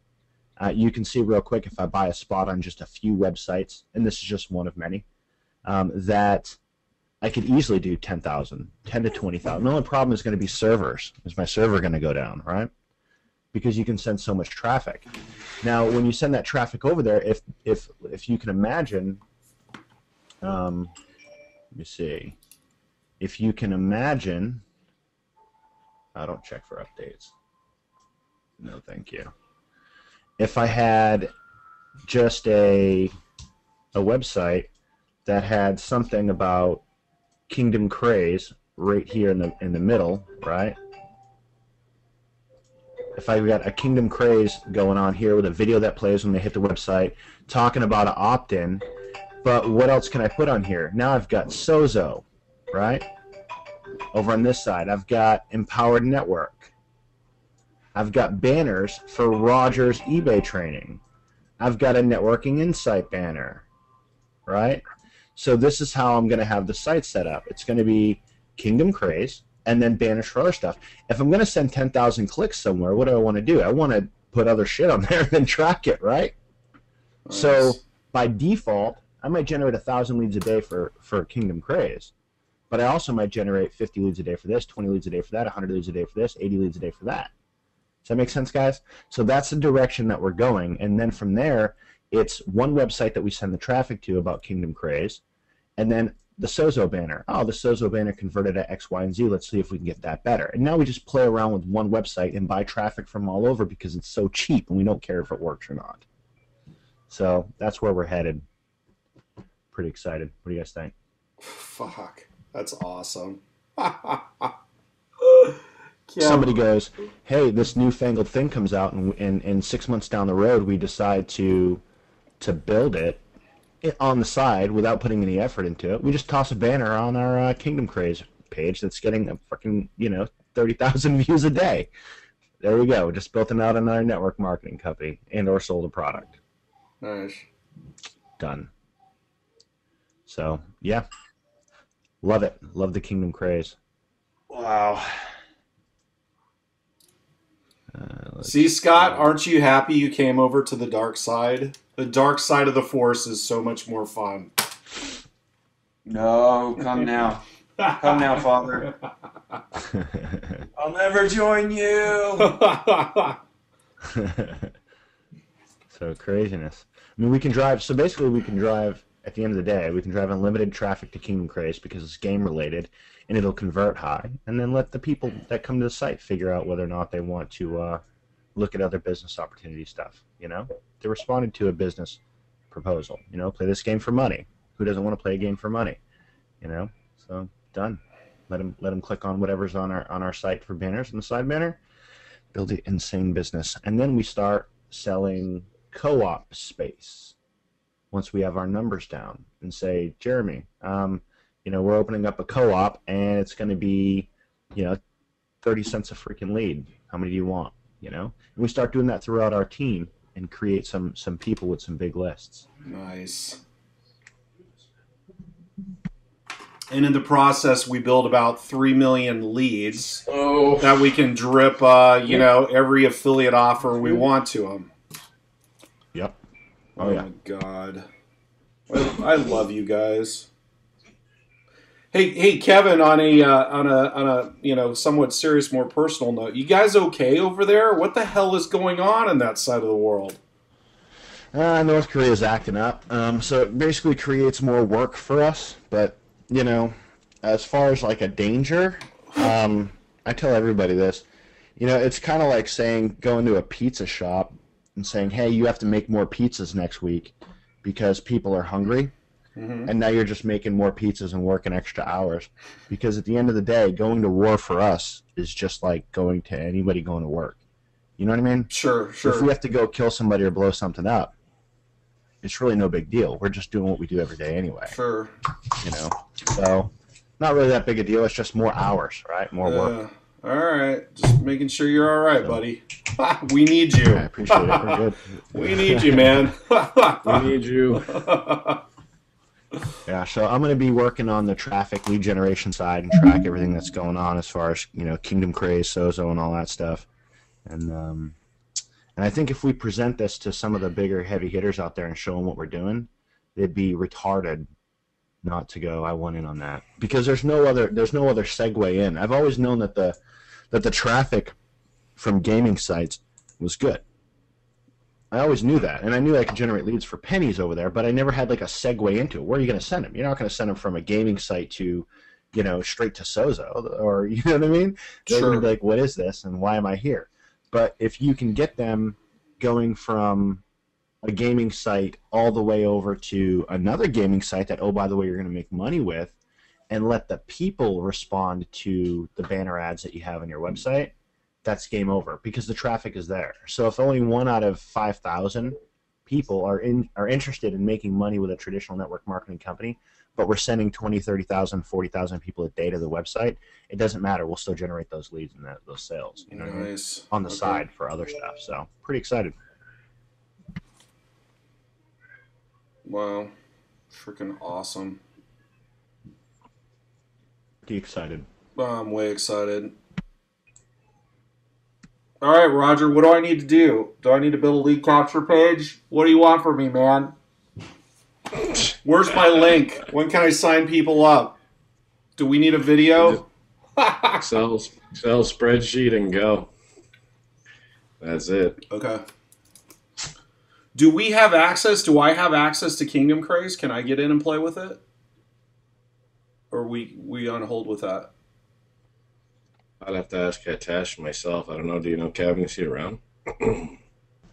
you can see real quick if I buy a spot on just a few websites, and this is just one of many, that I could easily do 10,000, 10 to 20,000. The only problem is going to be servers. Is my server going to go down, right? Because you can send so much traffic. Now, when you send that traffic over there, if you can imagine, let me see. If you can imagine, I don't check for updates. No, thank you. If I had just a website that had something about Kingdom Craze right here in the middle, right? If I've got a Kingdom Craze going on here with a video that plays when they hit the website, talking about an opt-in, but what else can I put on here? Now I've got Sozo, right? Over on this side, I've got Empowered Network. I've got banners for Roger's eBay training. I've got a Networking Insight banner, right? So this is how I'm going to have the site set up. It's going to be Kingdom Craze, and then banners for other stuff. If I'm going to send 10,000 clicks somewhere, what do I want to do? I want to put other shit on there and then track it, right? Nice. So by default, I might generate 1,000 leads a day for Kingdom Craze, but I also might generate 50 leads a day for this, 20 leads a day for that, 100 leads a day for this, 80 leads a day for that. Does that make sense, guys? So that's the direction that we're going, and then from there, it's one website that we send the traffic to about Kingdom Craze, and then the Sozo banner. Oh, the Sozo banner converted at X, Y, and Z. Let's see if we can get that better. And now we just play around with one website and buy traffic from all over because it's so cheap and we don't care if it works or not. So that's where we're headed. Pretty excited. What do you guys think? Fuck. That's awesome. Somebody goes, hey, this newfangled thing comes out and 6 months down the road we decide to build it on the side without putting any effort into it. We just toss a banner on our Kingdom Craze page that's getting a fucking 30,000 views a day. There we go. Just built out another network marketing company and or sold a product. Nice. Done. So yeah, love it. Love the Kingdom Craze. Wow. See, Scott, aren't you happy you came over to the dark side? The dark side of the Force is so much more fun. No, come now. Come now, Father. I'll never join you. So craziness. I mean, we can drive. So basically, we can drive. At the end of the day, we can drive unlimited traffic to Kingdom Craze because it's game related, and it'll convert high. And then let the people that come to the site figure out whether or not they want to look at other business opportunity stuff. They responded to a business proposal. Play this game for money. Who doesn't want to play a game for money? So done. Let them click on whatever's on our site for banners and the side banner. Build an insane business, and then we start selling co-op space. Once we have our numbers down, and say, Jeremy, we're opening up a co-op, and it's going to be, 30 cents a freaking lead. How many do you want? And we start doing that throughout our team and create some people with some big lists. Nice. And in the process, we build about 3 million leads that we can drip, every affiliate offer we want to them. Yep. Oh yeah. My God. I love you guys. Hey, Kevin. On a somewhat serious, more personal note, you guys okay over there? What the hell is going on in that side of the world? North Korea's acting up. So it basically creates more work for us. But as far as like a danger, I tell everybody this. It's kind of like saying going to a pizza shop and saying, hey, you have to make more pizzas next week because people are hungry. Mm-hmm. And now you're just making more pizzas and working extra hours. Because at the end of the day, going to war for us is just like going to anybody going to work. You know what I mean? Sure. If we have to go kill somebody or blow something up, it's really no big deal. We're just doing what we do every day anyway. Sure. So not really that big a deal. It's just more hours, right? More work. All right. Just making sure you're all right, buddy. We need you. I appreciate it. We're good. We need you, man. We need you. Yeah, so I'm going to be working on the traffic lead generation side and track everything that's going on as far as, Kingdom Craze, Sozo, and all that stuff. And I think if we present this to some of the bigger heavy hitters out there and show them what we're doing, they'd be retarded not to go, I want in on that. Because there's no other segue in. I've always known that the traffic from gaming sites was good. I always knew that, and I knew I could generate leads for pennies over there, but I never had like a segue into it. Where are you going to send them? You're not going to send them from a gaming site to, straight to Sozo, or you know what I mean? They're going to be like, what is this, and why am I here? But if you can get them going from a gaming site all the way over to another gaming site that, oh, by the way, you're going to make money with, and let the people respond to the banner ads that you have on your website, that's game over because the traffic is there. So if only 1 out of 5,000 people are interested in making money with a traditional network marketing company, but we're sending 20, 30,000, 40,000 people a day to the website, it doesn't matter. We'll still generate those leads and those sales. You know what I mean? On the side for other stuff. So pretty excited. Wow. Freaking awesome. Pretty excited. I'm way excited. All right, Roger, what do I need to do? Do I need to build a lead capture page? What do you want from me, man? Where's my link? When can I sign people up? Do we need a video? Excel spreadsheet and go. That's it. Okay. Do we have access? Do I have access to Kingdom Craze? Can I get in and play with it? Or are we on hold with that? I'd have to ask Tash myself. I don't know. Do you know Kevin? Is he around?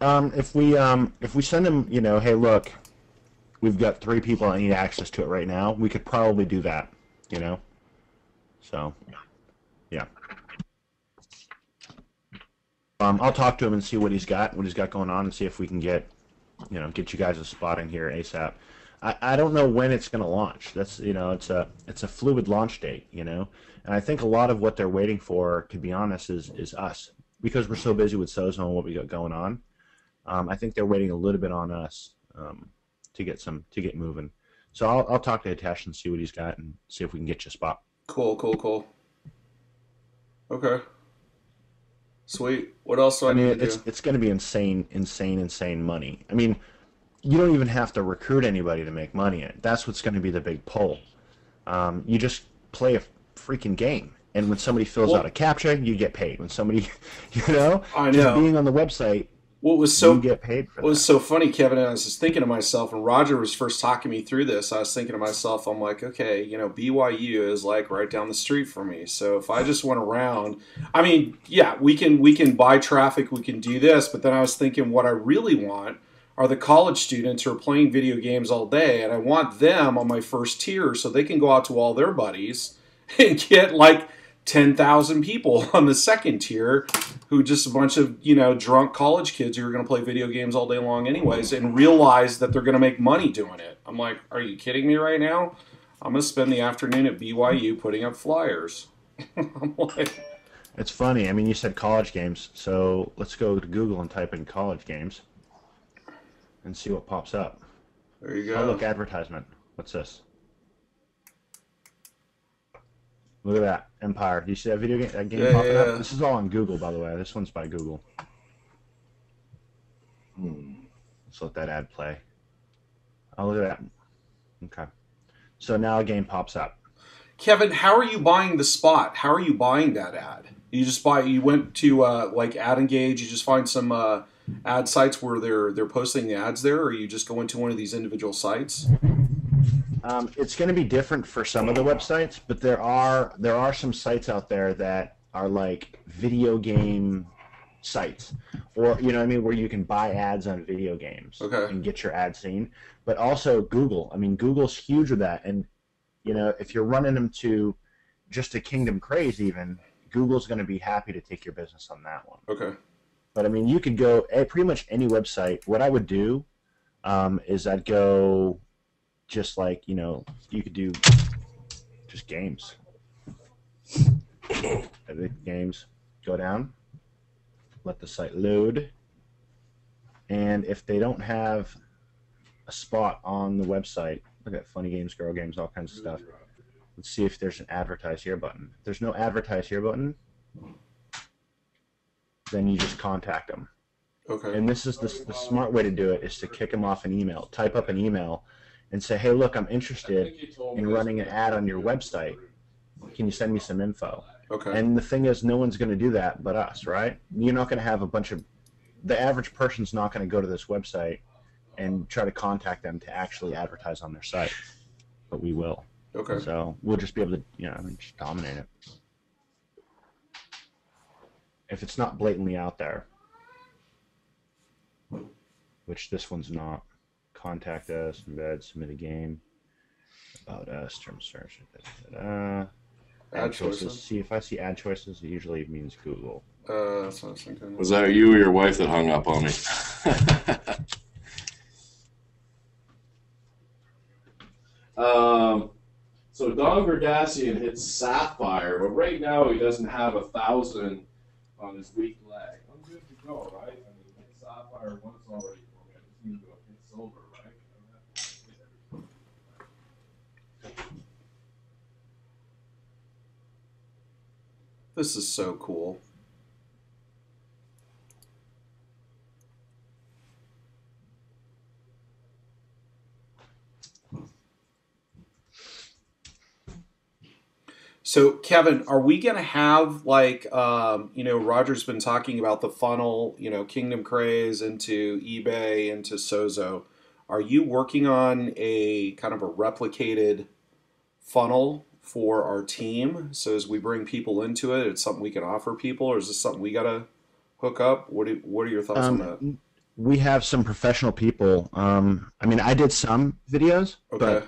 If we send him, you know, hey, look, we've got 3 people that need access to it right now, we could probably do that, you know? So, yeah. I'll talk to him and see what he's got going on, and see if we can get you guys a spot in here ASAP. I don't know when it's going to launch. That's, you know, it's a fluid launch date, you know? And I think a lot of what they're waiting for, to be honest, is us. Because we're so busy with Sozo and what we got going on. I think they're waiting a little bit on us to get moving. So I'll talk to Hitesh and see what he's got and see if we can get you a spot. Cool. Okay. Sweet. What else do I need to do? It's going to be insane money. I mean, you don't even have to recruit anybody to make money in it. That's what's going to be the big pull. You just play a freaking game. And when somebody fills out a CAPTCHA, you get paid. When somebody, you know, I know. Just being on the website, you get paid for that. What was so funny, Kevin, and I was just thinking to myself, when Roger was first talking me through this, I was thinking to myself, I'm like, okay, you know, BYU is like right down the street for me. So if I just went around, I mean, yeah, we can buy traffic, we can do this, but then I was thinking what I really want are the college students who are playing video games all day, and I want them on my first tier so they can go out to all their buddies and get like 10,000 people on the second tier who just a bunch of, you know, drunk college kids who are going to play video games all day long anyways and realize that they're going to make money doing it. I'm like, are you kidding me right now? I'm going to spend the afternoon at BYU putting up flyers. I'm like... It's funny. I mean, you said college games, so let's go to Google and type in college games and see what pops up. There you go. Oh, look, advertisement. What's this? Look at that. Empire. Do you see that video game, popping up? This is all on Google, by the way. This one's by Google. Let's let that ad play. Oh, look at that. Okay. So now a game pops up. Kevin, how are you buying the spot? How are you buying that ad? You went to like Ad Engage, you just find some ad sites where they're posting the ads there, or you just go into one of these individual sites? It's going to be different for some of the websites, but there are some sites out there that are like video game sites, or you know what I mean, where you can buy ads on video games and get your ad seen. But also Google. I mean, Google's huge with that, and you know, if you're running them to just a Kingdom Craze, even Google's going to be happy to take your business on that one. Okay. But I mean, you could go pretty much any website. What I would do is I'd go. Just like, you know, you could do just games. Games. Go down. Let the site load. And if they don't have a spot on the website, look at funny games, girl games, all kinds of stuff. Let's see if there's an advertise here button. If there's no advertise here button, then you just contact them. Okay. And this is the smart way to do it, is to kick them off an email. Type up an email and say, hey, look, I'm interested in running an ad on your website. Can you send me some info? Okay. And the thing is, no one's going to do that but us, right? You're not going to have a bunch of... The average person's not going to go to this website and try to contact them to actually advertise on their site. But we will. Okay. So we'll just be able to, you know, just dominate it. If it's not blatantly out there. Which this one's not. Contact us, embed, submit a game. About us, term search. Add Add choices. choices. See, if I see add choices, it usually means Google. That's what I was thinking. Was that you or your wife that hung up on me? So Don Gardassian hits Sapphire, but right now he doesn't have 1,000 on his weak leg. I'm good to go, right? I mean, hit Sapphire once already for me. I just need to go hit Silver, right? I don't have to hit everything. This is so cool. So, Kevin, are we going to have Roger's been talking about the funnel, Kingdom Craze into eBay, into Sozo. Are you working on a kind of a replicated funnel for our team? So as we bring people into it, it's something we can offer people, or is this something we got to hook up? What are your thoughts on that? We have some professional people. I mean, I did some videos, Okay. but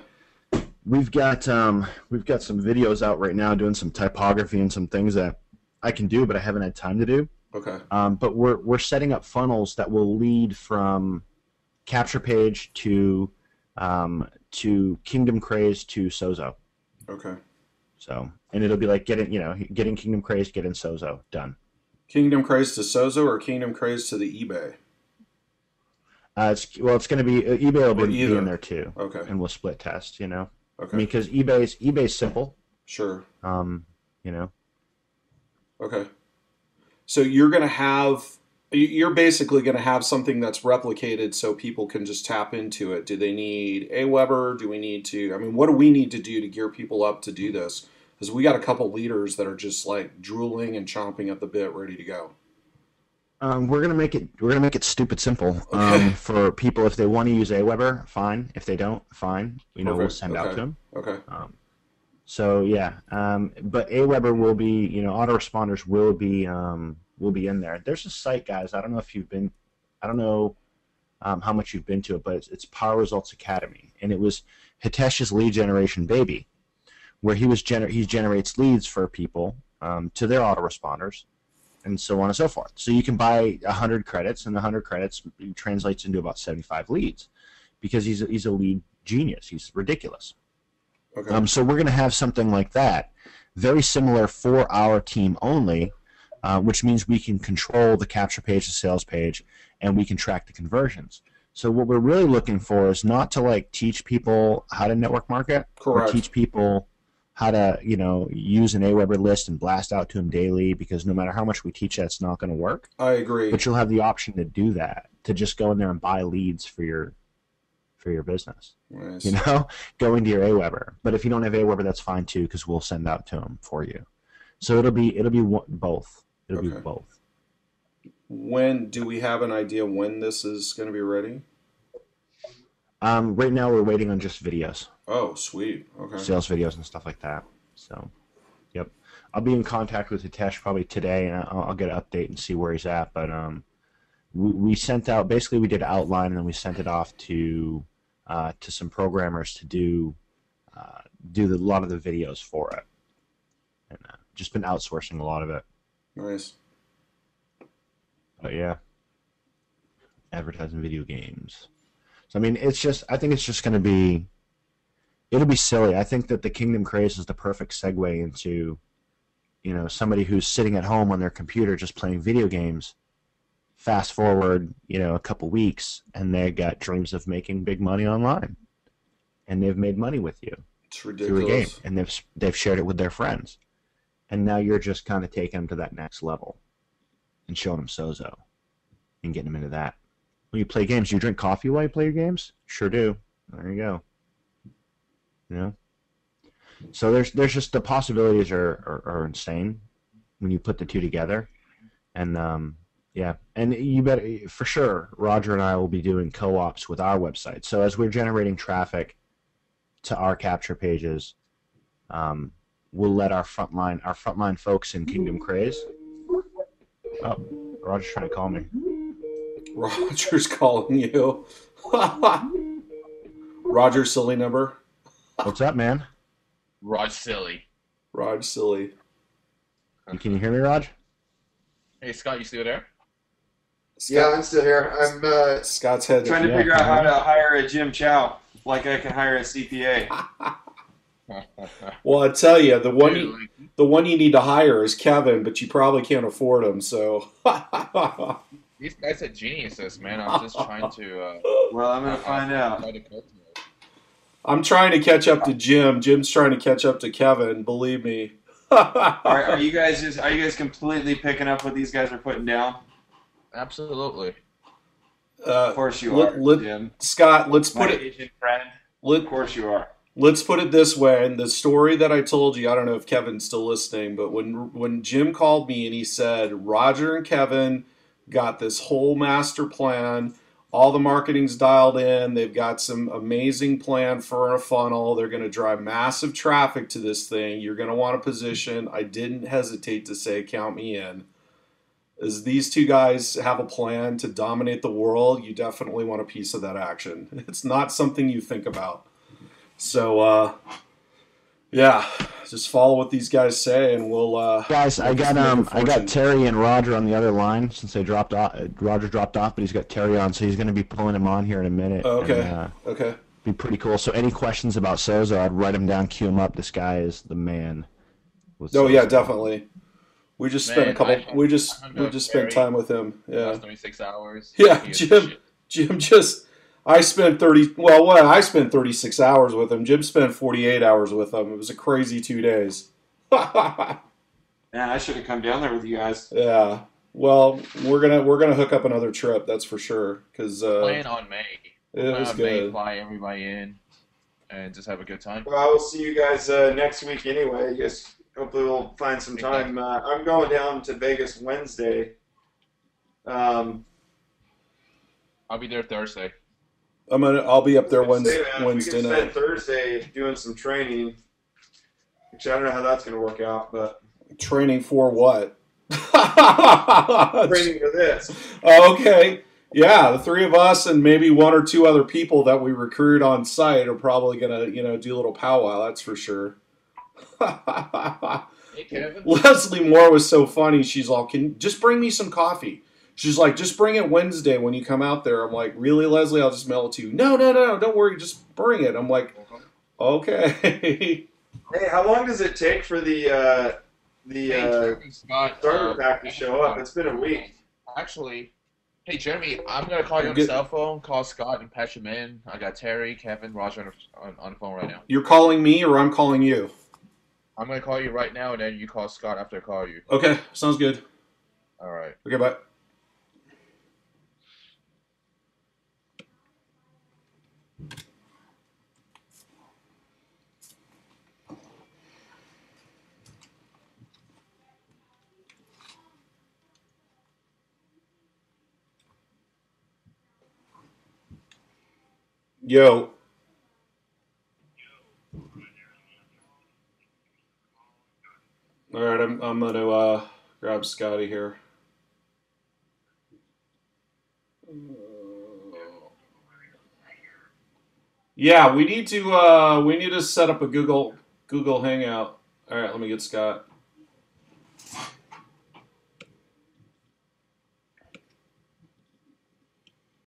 we've got some videos out right now doing some typography and some things that I can do, but I haven't had time to do. Okay. But we're setting up funnels that will lead from capture page to Kingdom Craze to Sozo. Okay. So, and it'll be like getting Kingdom Craze, getting Sozo, done. Kingdom Craze to Sozo or Kingdom Craze to the eBay? It's going to be eBay will be either. in there too. Okay. And we'll split test. Okay. I mean, because eBay's simple. Sure. Okay. So you're basically going to have something that's replicated so people can just tap into it. Do they need Aweber? Do we need to? I mean, what do we need to do to gear people up to do this? Because we got a couple leaders that are just like drooling and chomping at the bit, ready to go. We're gonna make it stupid simple. Okay. For people, if they want to use Aweber, fine. If they don't, fine. We'll send out to them. Okay. So yeah. But Aweber will be, autoresponders will be in there. There's a site, guys. I don't know how much you've been to it, but it's Power Results Academy, and it was Hitesh's lead generation baby, where he generates leads for people to their autoresponders, and so on and so forth. So you can buy 100 credits, and the 100 credits translates into about 75 leads, because he's a lead genius. He's ridiculous. Okay. So we're going to have something like that, very similar for our team only, which means we can control the capture page, the sales page, and we can track the conversions. So what we're really looking for is not to teach people how to network market, Correct. or teach people how to use an Aweber list and blast out to them daily, because no matter how much we teach that, it's not going to work. I agree. But you'll have the option to do that, to just go in there and buy leads for your business. Nice. Go into your Aweber. But if you don't have Aweber, that's fine too, because we'll send out to them for you. So it'll be both. It'll be both. When do we have an idea when this is going to be ready? Right now we're waiting on just videos. Oh, sweet. Okay. Sales videos and stuff like that. So, yep. I'll be in contact with Hitesh probably today, and I'll get an update and see where he's at. But we sent out, basically we did an outline, and then we sent it off to some programmers to do a lot of the videos for it, and just been outsourcing a lot of it. Nice. But yeah, advertising video games. So I mean, I think it's just going to be, it'll be silly. I think that the Kingdom Craze is the perfect segue into, somebody who's sitting at home on their computer just playing video games. Fast forward, a couple weeks, and they got dreams of making big money online, and they've made money with you. It's ridiculous. Through a game, and they've shared it with their friends, and now you're just kind of taking them to that next level, and showing them Sozo, and getting them into that. When you play games, do you drink coffee while you play your games? Sure do. There you go. So there's just, the possibilities are insane when you put the two together, and yeah, and you bet for sure Roger and I will be doing co-ops with our website. So as we're generating traffic to our capture pages, we'll let our frontline folks in Kingdom Craze. Oh, Roger's trying to call me. Roger's calling you. Roger's silly number. What's up, man? Raj silly. Raj silly. Can you hear me, Raj? Hey Scott, you still there? Yeah, Scott, I'm still here. Scott's head. Trying to Yeah, figure out can how you? to hire a Jim Chow like I can hire a CPA. Well, I tell you, Dude, like, the one you need to hire is Kevin, but you probably can't afford him. So, these guys are geniuses, man. I'm just trying to. Well, I'm gonna find out. Try to cultivate. I'm trying to catch up to Jim. Jim's trying to catch up to Kevin. Believe me. Are you guys completely picking up what these guys are putting down? Absolutely. Of course you let- are, let- Jim. Scott, let's My put it. Asian friend. Let, Of course you are. let's put it this way. And the story that I told you, I don't know if Kevin's still listening, but when Jim called me and he said Roger and Kevin got this whole master plan, all the marketing's dialed in, they've got some amazing plan for a funnel, they're going to drive massive traffic to this thing, you're going to want a position, I didn't hesitate to say count me in. As these two guys have a plan to dominate the world, you definitely want a piece of that action. It's not something you think about. So, yeah, just follow what these guys say, and we'll. Guys, I we'll just got make a I fortune. got Terry and Roger on the other line since they dropped off. Roger dropped off, but he's got Terry on, so he's going to be pulling him on here in a minute. Oh, okay. And, Okay. be pretty cool. So any questions about Sozo, I'd write him down, queue him up. This guy is the man. with Oh yeah, Sozo. definitely. We just spent a Man, couple. I hung- we just I hung we out just with spent Terry time with him. Yeah. Last 26 hours. Yeah, He is Jim. shit. Jim just. I spent 30. Well, what? I spent 36 hours with him. Jim spent 48 hours with him. It was a crazy 2 days. Man, I should have come down there with you guys. Yeah. Well, we're gonna hook up another trip. That's for sure. Because Plan on May. it was Plan on May, good. fly everybody in, and just have a good time. Well, I will see you guys next week anyway. You guys hopefully we'll find some time. I'm going down to Vegas Wednesday. I'll be there Thursday. I'll be up there Wednesday, man, we Wednesday can spend night. Thursday doing some training. Actually, I don't know how that's going to work out, but Training for what? training for this. Okay. Yeah, the three of us and maybe one or two other people that we recruit on site are probably gonna, do a little powwow. That's for sure. Hey, Kevin. Leslie Moore was so funny. She's all, "Can just bring me some coffee?" She's like, "Just bring it Wednesday when you come out there." I'm like, "Really, Leslie? I'll just mail it to you." No, don't worry. Just bring it. I'm like, okay. Hey, how long does it take for the Hey, Kevin, Scott, starter pack to show up? It's been a week. Actually, hey Jeremy, I'm gonna call you on the Good. cell phone. Call Scott and patch him in. I got Terry, Kevin, Roger on the phone right now. You're calling me or I'm calling you? I'm gonna call you right now, and then you call Scott after I call you. Okay, sounds good. All right. Okay, bye. Yo. All right, I'm gonna grab Scotty here. Yeah, we need to set up a Google Hangout. All right, let me get Scott.